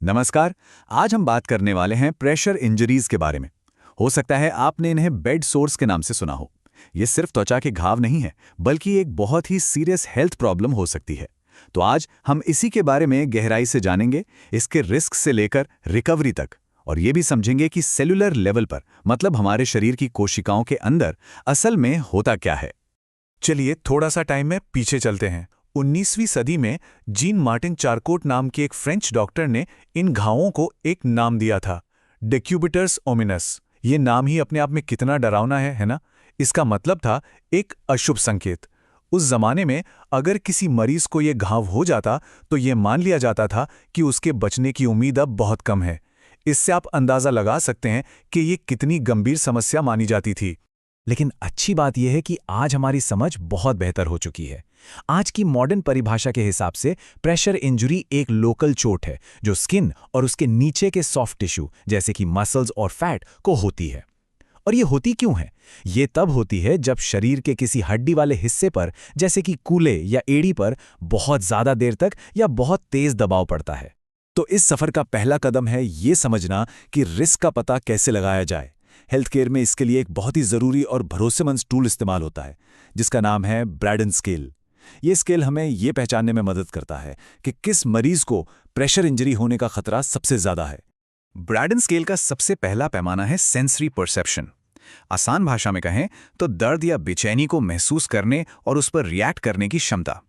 नमस्कार। आज हम बात करने वाले हैं प्रेशर इंजरीज के बारे में। हो सकता है आपने इन्हें बेड सोर्स के नाम से सुना हो। ये सिर्फ त्वचा के घाव नहीं है, बल्कि एक बहुत ही सीरियस हेल्थ प्रॉब्लम हो सकती है। तो आज हम इसी के बारे में गहराई से जानेंगे, इसके रिस्क से लेकर रिकवरी तक, और ये भी समझेंगे कि सेलुलर लेवल पर, मतलब हमारे शरीर की कोशिकाओं के अंदर असल में होता क्या है। चलिए थोड़ा सा टाइम में पीछे चलते हैं। 19वीं सदी में जीन मार्टिन चारकोट नाम के एक फ्रेंच डॉक्टर ने इन घावों को एक नाम दिया था, डेक्यूबिटर्स ओमिनस। ये नाम ही अपने आप में कितना डरावना है ना? इसका मतलब था एक अशुभ संकेत। उस जमाने में अगर किसी मरीज को ये घाव हो जाता तो ये मान लिया जाता था कि उसके बचने की उम्मीद अब बहुत कम है। इससे आप अंदाजा लगा सकते हैं कि ये कितनी गंभीर समस्या मानी जाती थी। लेकिन अच्छी बात यह है कि आज हमारी समझ बहुत बेहतर हो चुकी है। आज की मॉडर्न परिभाषा के हिसाब से प्रेशर इंजरी एक लोकल चोट है जो स्किन और उसके नीचे के सॉफ्ट टिश्यू जैसे कि मसल्स और फैट को होती है। और ये होती क्यों है? ये तब होती है जब शरीर के किसी हड्डी वाले हिस्से पर, जैसे कि कूल्हे या एड़ी पर, बहुत ज्यादा देर तक या बहुत तेज दबाव पड़ता है। तो इस सफर का पहला कदम है ये समझना कि रिस्क का पता कैसे लगाया जाए। हेल्थ केयर में इसके लिए एक बहुत ही ज़रूरी और भरोसेमंद टूल इस्तेमाल होता है, जिसका नाम है ब्रैडन स्केल। ये स्केल हमें ये पहचानने में मदद करता है कि किस मरीज को प्रेशर इंजरी होने का खतरा सबसे ज़्यादा है। ब्रैडन स्केल का सबसे पहला पैमाना है सेंसरी परसेप्शन। आसान भाषा में कहें तो दर्द या बेचैनी को महसूस करने और उस पर रिएक्ट करने की क्षमता।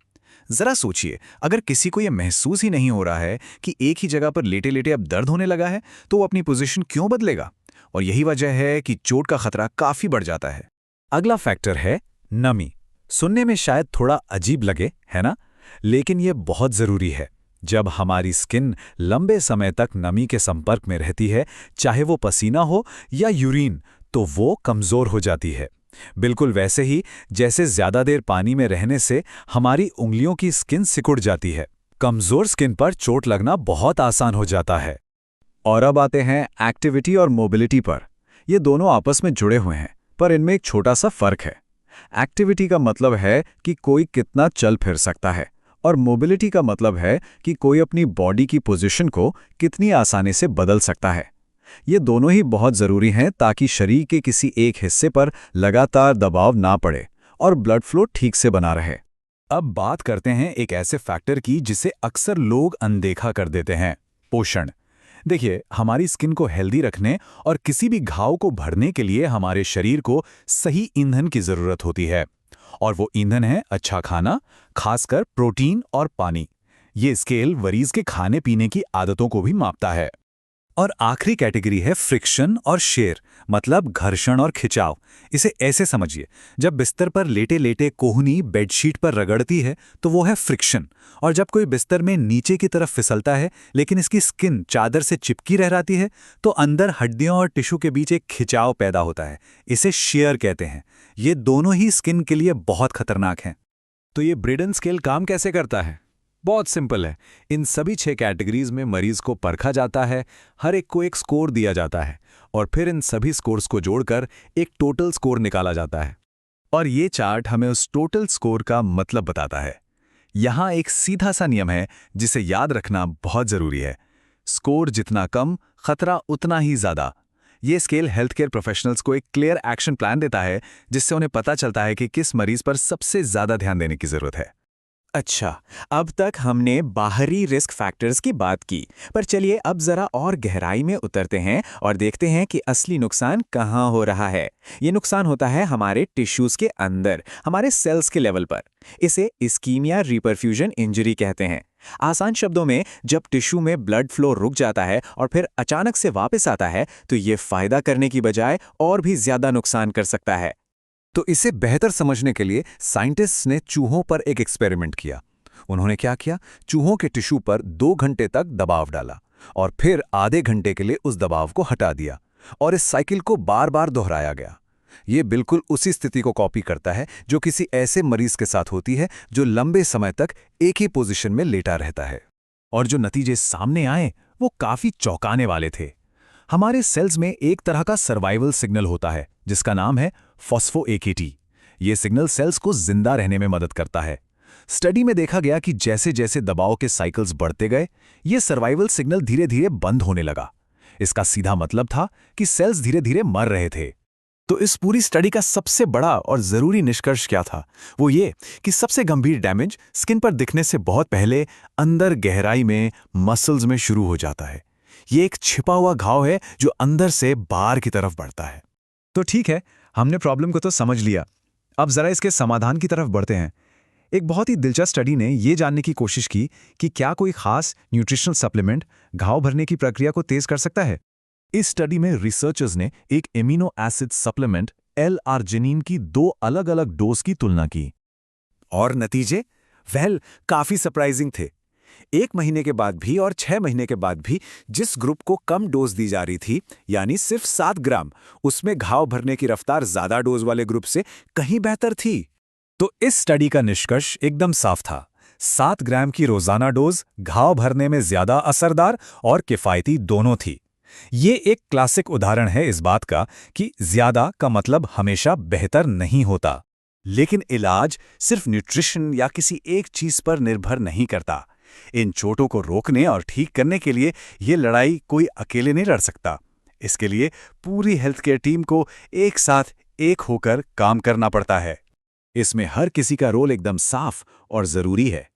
जरा सोचिए, अगर किसी को यह महसूस ही नहीं हो रहा है कि एक ही जगह पर लेटे लेटे अब दर्द होने लगा है, तो वो अपनी पोजीशन क्यों बदलेगा? और यही वजह है कि चोट का खतरा काफी बढ़ जाता है। अगला फैक्टर है नमी। सुनने में शायद थोड़ा अजीब लगे, है ना? लेकिन ये बहुत ज़रूरी है। जब हमारी स्किन लंबे समय तक नमी के संपर्क में रहती है, चाहे वो पसीना हो या यूरिन, तो वो कमज़ोर हो जाती है। बिल्कुल वैसे ही जैसे ज़्यादा देर पानी में रहने से हमारी उंगलियों की स्किन सिकुड़ जाती है। कमज़ोर स्किन पर चोट लगना बहुत आसान हो जाता है। और अब आते हैं एक्टिविटी और मोबिलिटी पर। ये दोनों आपस में जुड़े हुए हैं, पर इनमें एक छोटा सा फर्क है। एक्टिविटी का मतलब है कि कोई कितना चल फिर सकता है, और मोबिलिटी का मतलब है कि कोई अपनी बॉडी की पोजीशन को कितनी आसानी से बदल सकता है। ये दोनों ही बहुत ज़रूरी हैं ताकि शरीर के किसी एक हिस्से पर लगातार दबाव ना पड़े और ब्लड फ्लो ठीक से बना रहे। अब बात करते हैं एक ऐसे फैक्टर की जिसे अक्सर लोग अनदेखा कर देते हैं, पोषण। देखिए, हमारी स्किन को हेल्दी रखने और किसी भी घाव को भरने के लिए हमारे शरीर को सही ईंधन की ज़रूरत होती है। और वो ईंधन है अच्छा खाना, खासकर प्रोटीन और पानी। ये स्केल मरीज के खाने पीने की आदतों को भी मापता है। और आखिरी कैटेगरी है फ्रिक्शन और शेयर, मतलब घर्षण और खिंचाव। इसे ऐसे समझिए, जब बिस्तर पर लेटे लेटे कोहनी बेडशीट पर रगड़ती है तो वो है फ्रिक्शन। और जब कोई बिस्तर में नीचे की तरफ फिसलता है लेकिन इसकी स्किन चादर से चिपकी रह जाती है, तो अंदर हड्डियों और टिश्यू के बीच एक खिंचाव पैदा होता है। इसे शेयर कहते हैं। ये दोनों ही स्किन के लिए बहुत खतरनाक हैं। तो ये ब्रेडन स्केल काम कैसे करता है? बहुत सिंपल है। इन सभी 6 कैटेगरीज में मरीज को परखा जाता है, हर एक को एक स्कोर दिया जाता है, और फिर इन सभी स्कोर्स को जोड़कर एक टोटल स्कोर निकाला जाता है। और ये चार्ट हमें उस टोटल स्कोर का मतलब बताता है। यहाँ एक सीधा सा नियम है जिसे याद रखना बहुत ज़रूरी है। स्कोर जितना कम, खतरा उतना ही ज़्यादा। ये स्केल हेल्थ केयर प्रोफेशनल्स को एक क्लियर एक्शन प्लान देता है, जिससे उन्हें पता चलता है कि किस मरीज पर सबसे ज़्यादा ध्यान देने की ज़रूरत है। अच्छा, अब तक हमने बाहरी रिस्क फैक्टर्स की बात की, पर चलिए अब जरा और गहराई में उतरते हैं और देखते हैं कि असली नुकसान कहाँ हो रहा है। ये नुकसान होता है हमारे टिश्यूज के अंदर, हमारे सेल्स के लेवल पर। इसे इस्कीमिया रिपरफ्यूजन इंजरी कहते हैं। आसान शब्दों में, जब टिश्यू में ब्लड फ्लो रुक जाता है और फिर अचानक से वापस आता है, तो ये फायदा करने की बजाय और भी ज्यादा नुकसान कर सकता है। तो इसे बेहतर समझने के लिए साइंटिस्ट्स ने चूहों पर एक एक्सपेरिमेंट किया। उन्होंने क्या किया? चूहों के टिश्यू पर 2 घंटे तक दबाव डाला और फिर आधे घंटे के लिए उस दबाव को हटा दिया, और इस साइकिल को बार बार दोहराया गया। ये बिल्कुल उसी स्थिति को कॉपी करता है जो किसी ऐसे मरीज के साथ होती है जो लंबे समय तक एक ही पोजीशन में लेटा रहता है। और जो नतीजे सामने आए वो काफी चौंकाने वाले थे। हमारे सेल्स में एक तरह का सर्वाइवल सिग्नल होता है जिसका नाम है फॉस्फोएकेटी। ये सिग्नल सेल्स को जिंदा रहने में मदद करता है। स्टडी में देखा गया कि जैसे जैसे दबाव के साइकिल्स बढ़ते गए, ये सर्वाइवल सिग्नल धीरे धीरे बंद होने लगा। इसका सीधा मतलब था कि सेल्स धीरे धीरे मर रहे थे। तो इस पूरी स्टडी का सबसे बड़ा और जरूरी निष्कर्ष क्या था? वो ये कि सबसे गंभीर डैमेज स्किन पर दिखने से बहुत पहले अंदर गहराई में, मसल्स में शुरू हो जाता है। ये एक छिपा हुआ घाव है जो अंदर से बाहर की तरफ बढ़ता है। तो ठीक है, हमने प्रॉब्लम को तो समझ लिया। अब जरा इसके समाधान की तरफ बढ़ते हैं। एक बहुत ही दिलचस्प स्टडी ने ये जानने की कोशिश की कि क्या कोई खास न्यूट्रिशनल सप्लीमेंट घाव भरने की प्रक्रिया को तेज कर सकता है। इस स्टडी में रिसर्चर्स ने एक एमिनो एसिड सप्लीमेंट L-आर्जिनिन की 2 अलग-अलग डोज की तुलना की। और नतीजे काफी सरप्राइजिंग थे। 1 महीने के बाद भी और 6 महीने के बाद भी जिस ग्रुप को कम डोज दी जा रही थी, यानी सिर्फ 7 ग्राम, उसमें घाव भरने की रफ्तार ज्यादा डोज वाले ग्रुप से कहीं बेहतर थी। तो इस स्टडी का निष्कर्ष एकदम साफ था। 7 ग्राम की रोजाना डोज घाव भरने में ज्यादा असरदार और किफायती दोनों थी। ये एक क्लासिक उदाहरण है इस बात का कि ज्यादा का मतलब हमेशा बेहतर नहीं होता। लेकिन इलाज सिर्फ न्यूट्रिशन या किसी एक चीज पर निर्भर नहीं करता। इन चोटों को रोकने और ठीक करने के लिए ये लड़ाई कोई अकेले नहीं लड़ सकता। इसके लिए पूरी हेल्थ केयर टीम को एक साथ एक होकर काम करना पड़ता है। इसमें हर किसी का रोल एकदम साफ और जरूरी है।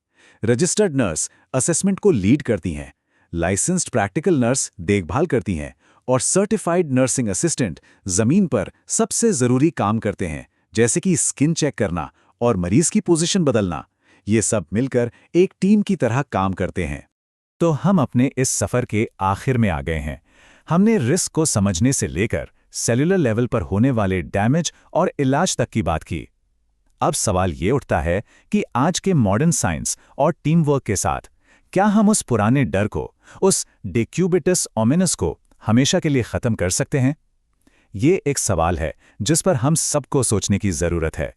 रजिस्टर्ड नर्स असेसमेंट को लीड करती हैं, लाइसेंस्ड प्रैक्टिकल नर्स देखभाल करती हैं और सर्टिफाइड नर्सिंग असिस्टेंट जमीन पर सबसे जरूरी काम करते हैं, जैसे कि स्किन चेक करना और मरीज की पोजीशन बदलना। ये सब मिलकर एक टीम की तरह काम करते हैं। तो हम अपने इस सफर के आखिर में आ गए हैं। हमने रिस्क को समझने से लेकर सेलुलर लेवल पर होने वाले डैमेज और इलाज तक की बात की। अब सवाल ये उठता है कि आज के मॉडर्न साइंस और टीम वर्क के साथ क्या हम उस पुराने डर को, उस डिक्यूबिटस ओमिनस को हमेशा के लिए खत्म कर सकते हैं? ये एक सवाल है जिस पर हम सबको सोचने की जरूरत है।